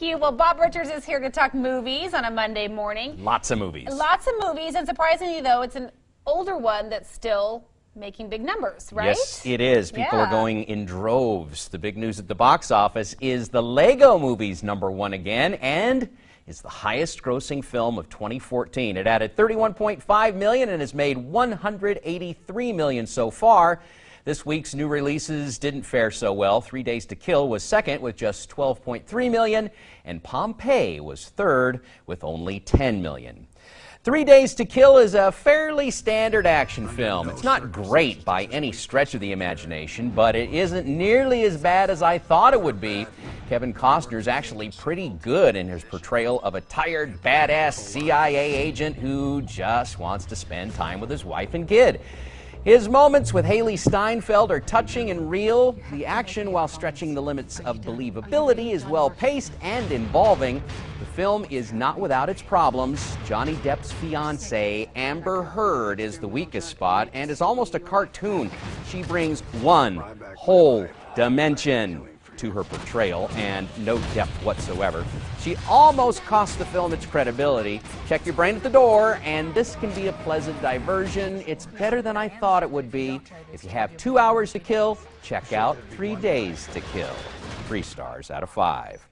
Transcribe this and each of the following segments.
Thank you. Well, Bob Richards is here to talk movies on a Monday morning. Lots of movies. Lots of movies, and surprisingly, though, it's an older one that's still making big numbers, right? Yes, it is. People are going in droves. The big news at the box office is the Lego Movie's #1 again, and is the highest grossing film of 2014. It added $31.5 million and has made $183 million so far. This week's new releases didn't fare so well. 3 Days to Kill was second with just $12.3 million, and Pompeii was third with only $10 million. 3 Days to Kill is a fairly standard action film. It's not great by any stretch of the imagination, but it isn't nearly as bad as I thought it would be. Kevin Costner's actually pretty good in his portrayal of a tired, badass CIA agent who just wants to spend time with his wife and kid. His moments with Haley Steinfeld are touching and real. The action, while stretching the limits of believability, is well-paced and involving. The film is not without its problems. Johnny Depp's fiancée, Amber Heard, is the weakest spot and is almost a cartoon. She brings one whole dimension to her portrayal and no depth whatsoever. She almost cost the film its credibility. Check your brain at the door, and this can be a pleasant diversion. It's better than I thought it would be. If you have 2 hours to kill, check out 3 Days to Kill. 3 stars out of 5.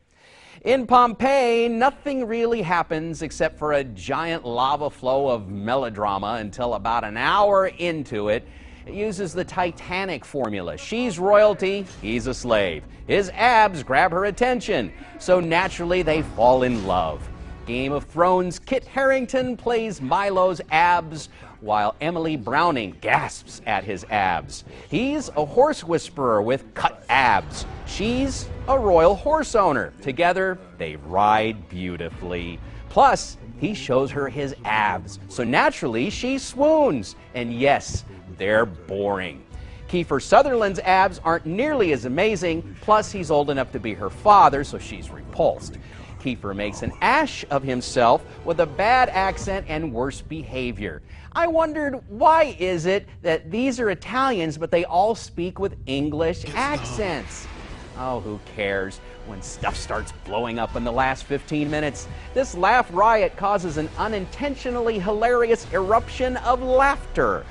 In Pompeii, nothing really happens except for a giant lava flow of melodrama until about an hour into it. It uses the Titanic formula. She's royalty, he's a slave. His abs grab her attention, so naturally they fall in love. Game of Thrones' Kit Harington plays Milo's abs, while Emily Browning gasps at his abs. He's a horse whisperer with cut abs. She's a royal horse owner. Together, they ride beautifully. Plus, he shows her his abs, so naturally she swoons. And yes, they're boring. Kiefer Sutherland's abs aren't nearly as amazing, plus he's old enough to be her father, so she's repulsed. Kiefer makes an ass of himself with a bad accent and worse behavior. I wondered, why is it that these are Italians, but they all speak with English accents? Oh, who cares when stuff starts blowing up in the last 15 minutes? This laugh riot causes an unintentionally hilarious eruption of laughter.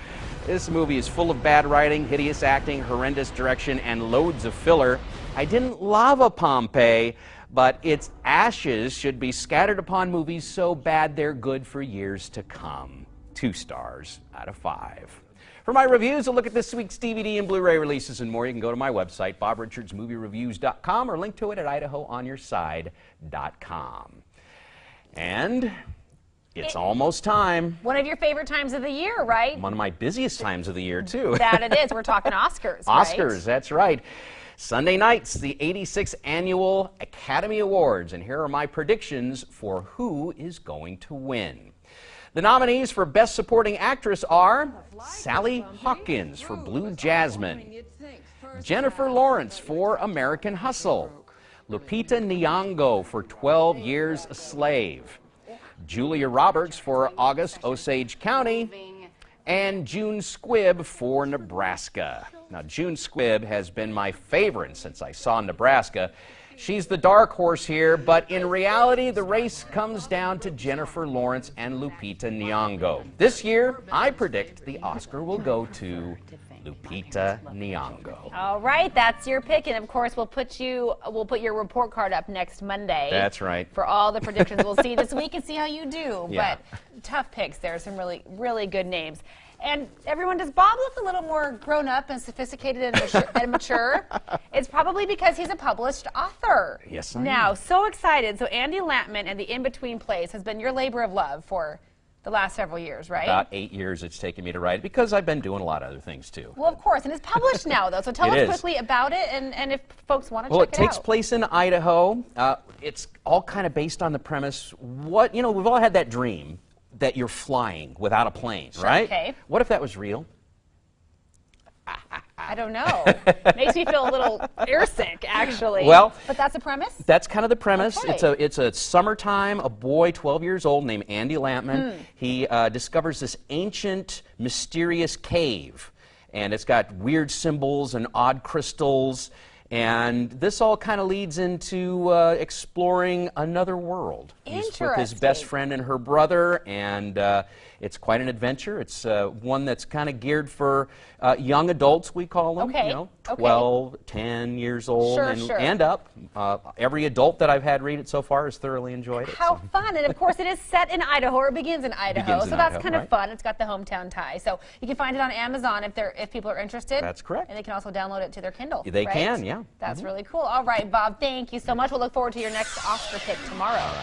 This movie is full of bad writing, hideous acting, horrendous direction, and loads of filler. I didn't love a Pompeii, but its ashes should be scattered upon movies so bad they're good for years to come. 2 stars out of 5. For my reviews, a look at this week's DVD and Blu-ray releases and more, you can go to my website, bobrichardsmoviereviews.com, or link to it at IdahoOnYourSide.com. And it's almost time. One of your favorite times of the year, right? One of my busiest times of the year, too. That it is. We're talking Oscars, right? Oscars, that's right. Sunday night's the 86th Annual Academy Awards, and here are my predictions for who is going to win. The nominees for Best Supporting Actress are Sally Hawkins for Blue Jasmine, Jennifer Lawrence for American Hustle, Lupita Nyong'o for 12 Years a Slave, Julia Roberts for August Osage County, and June Squibb for Nebraska. Now, June Squibb has been my favorite since I saw Nebraska. She's the dark horse here, but in reality, the race comes down to Jennifer Lawrence and Lupita Nyong'o. This year, I predict the Oscar will go to Lupita Nyong'o. All right, that's your pick, and of course, we'll put your report card up next Monday. That's right. For all the predictions we'll see this week and see how you do. Yeah. But tough picks. There are some really, really good names. And everyone, does Bob look a little more grown up and sophisticated and mature? It's probably because he's a published author. Yes, I am. Now, so excited. So Andy Lampman and the In-Between Plays has been your labor of love for the last several years, right? About 8 years it's taken me to write it, because I've been doing a lot of other things, too. Well, of course, and it's published now, though, so tell us quickly about it, and if folks want to check it out. Well, it takes place in Idaho. It's all kind of based on the premise, we've all had that dream that you're flying without a plane, right? Okay. What if that was real? I don't know. Makes me feel a little airsick, actually. Well, but that's the premise? That's kind of the premise. Okay. It's a summertime, a boy 12 years old named Andy Lampman. He discovers this ancient, mysterious cave, and it's got weird symbols and odd crystals. And this all kind of leads into exploring another world. He's with his best friend and her brother, and it's quite an adventure. It's one that's kind of geared for young adults, we call them. Okay. You know, 12, 10 years old, Sure, and up. Every adult that I've had read it so far has thoroughly enjoyed it. How fun. And of course, it is set in Idaho, or it begins in Idaho. So that's kind of right. fun. It's got the hometown tie. So you can find it on Amazon if people are interested. That's correct. And they can also download it to their Kindle. They right? can, yeah. That's really cool. All right, Bob, thank you so much. We'll look forward to your next Oscar pick tomorrow.